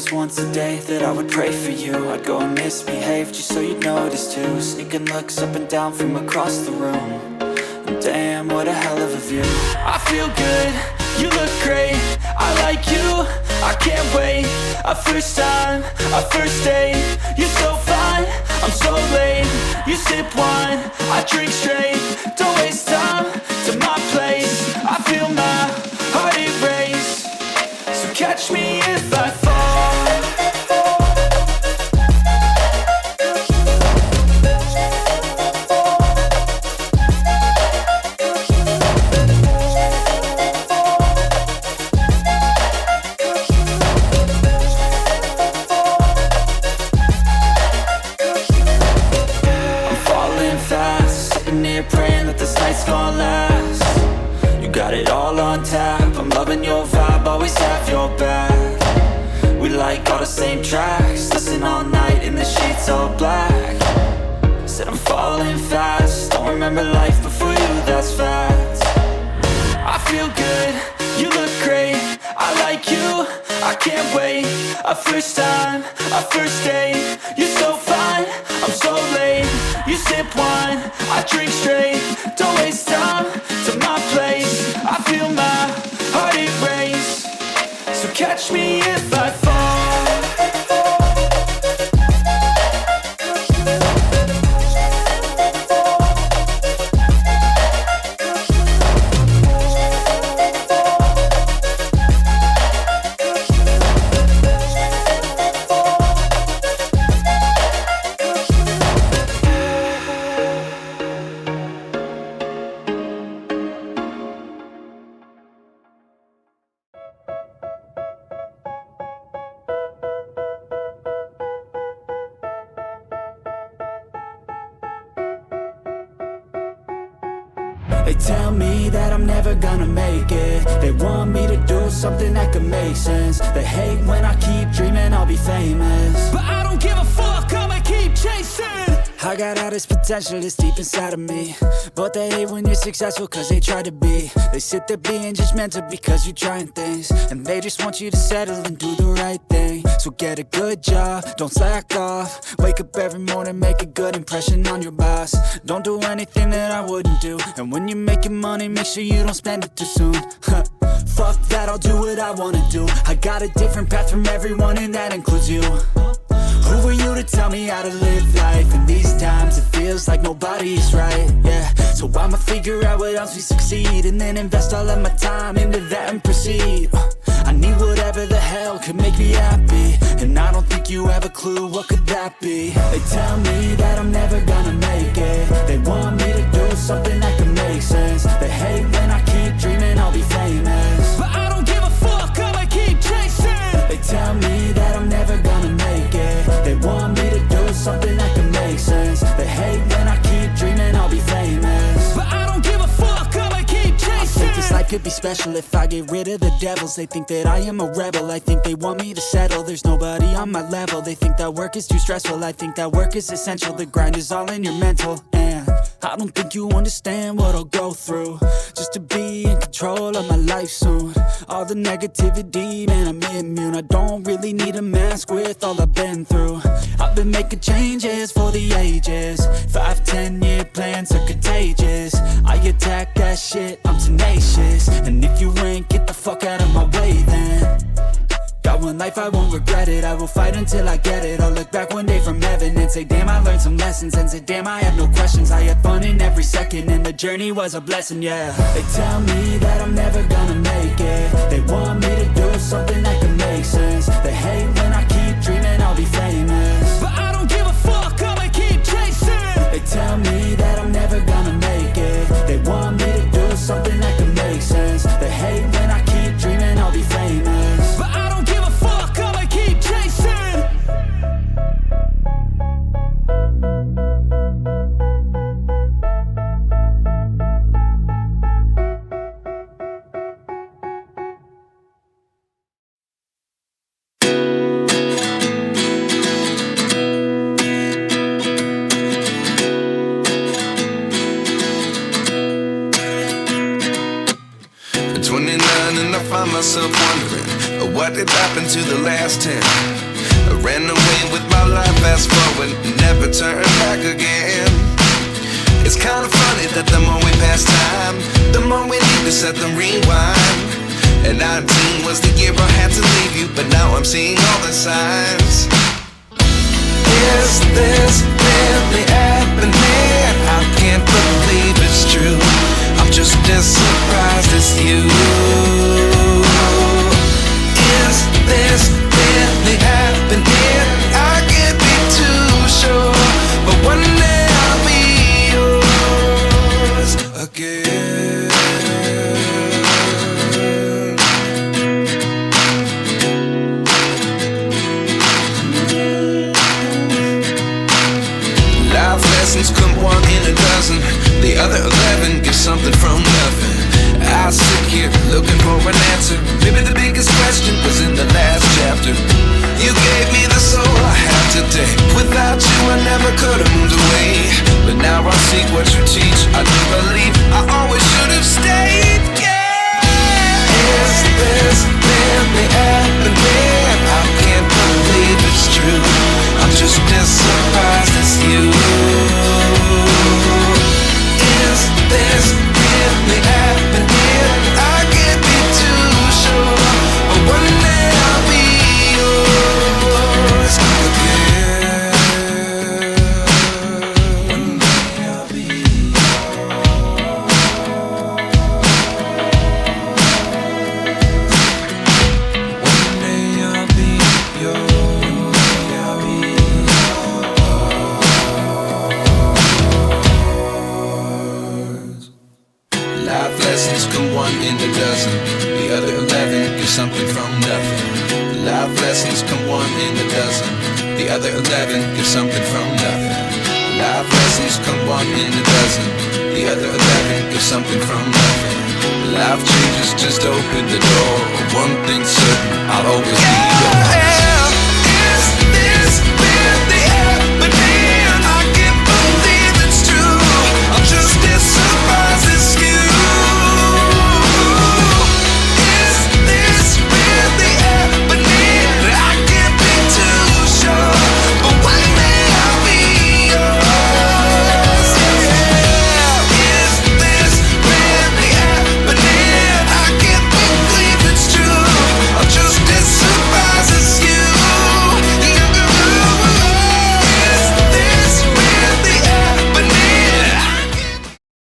was once a day that I would pray for you. I'd go and misbehave just so you'd notice too. Sneaking looks up and down from across the room. And damn, what a hell of a view. I feel good, you look great, I like you, I can't wait. A first time, a first date, you're so fine, I'm so late. You sip wine, I drink straight. Don't waste time to my place. I feel my heart erase. So catch me if I fall. Praying that this night's gonna last. You got it all on tap, I'm loving your vibe, always have your back. We like all the same tracks, listen all night in the sheets all black. Said I'm falling fast, don't remember life before you, that's fact. I feel good, you look great, I like you, I can't wait. A first time, a first date, you're so fine, I'm so late. You sip wine, I drink straight. Don't waste time to my place. I feel my heart erase. So catch me if I fall. They tell me that I'm never gonna make it. They want me to do something that could make sense. They hate when I keep dreaming I'll be famous, but I don't give a fuck, I'ma keep chasing. I got all this potential that's deep inside of me, but they hate when you're successful cause they try to be. They sit there being judgmental because you're trying things, and they just want you to settle and do the right thing. So get a good job, don't slack off. Wake up every morning, make a good impression on your boss. Don't do anything that I wouldn't do, and when you're making money, make sure you don't spend it too soon. Fuck that, I'll do what I wanna do. I got a different path from everyone and that includes you. Who are you to tell me how to live life? In these times it feels like nobody's right, yeah. So I'ma figure out what else we succeed, and then invest all of my time into that and proceed. I need whatever the hell could make me happy, and I don't think you have a clue what could that be. They tell me that I'm never gonna make it. They want me to do something that could make sense. They hate when I keep dreaming I'll be famous, but I don't give a fuck, I'ma keep chasing. They tell me that I'm never gonna make it. They want me to do something that can make sense. They hate when I keep dreaming I'll be famous, but I don't give a fuck, I'ma keep chasing. I think this life could be special if I get rid of the devils. They think that I am a rebel, I think they want me to settle. There's nobody on my level. They think that work is too stressful, I think that work is essential. The grind is all in your mental, and I don't think you understand what I'll go through just to be in control of my life soon. All the negativity, man, I'm immune. I don't really need a mask with all I've been through. I've been making changes for the ages. 5-10 year plans are contagious. I attack that shit, I'm tenacious. And if you ain't, get the fuck out of my way then. Got one life, I won't regret it. I will fight until I get it. I'll look back one day from heaven and say, damn, I learned some lessons. And say, damn, I have no questions. I had fun in every second, and the journey was a blessing, yeah. They tell me that I'm never gonna make it. They want me to do something that can make sense. They hate when I keep dreaming I'll be famous, but I don't give a fuck, I'ma keep chasing. They tell me that I'm never gonna make it. They want me to do something that can make sense. They hate when I keep dreaming I'll be famous, but I don't give a fuck, I'ma keep chasing. Myself wondering what did happen to the last 10? I ran away with my life, fast forward, never turn back again. It's kind of funny that the more we pass time, the more we need to set them rewind. And 19 was the year I had to leave you, but now I'm seeing all the signs. Is this really happening? I can't believe it's true. I'm just as surprised as you. Is this really happening? I can't be too sure, but one day I'll be yours again. Life lessons come one in a dozen. The other 11 give something from nothing. I sit here looking for an answer. Maybe the biggest question was in the last chapter. You gave me the soul I have today. Without you I never could have moved away. But now I see what you teach. I do believe I always should have stayed. Yeah. Is this really happening? I can't believe it's true. I'm just as surprised as you. Is this really happening? I can't be too sure, but one day I'll be yours again. One day I'll be yours. One day I'll be yours. Life lessons come one in a dozen. The other 11 give something from nothing. Life lessons come one in a dozen. The other 11 give something from nothing. Life lessons come one in a dozen. The other 11 give something from nothing. Life changes just open the door. One thing's certain, I'll always be yours.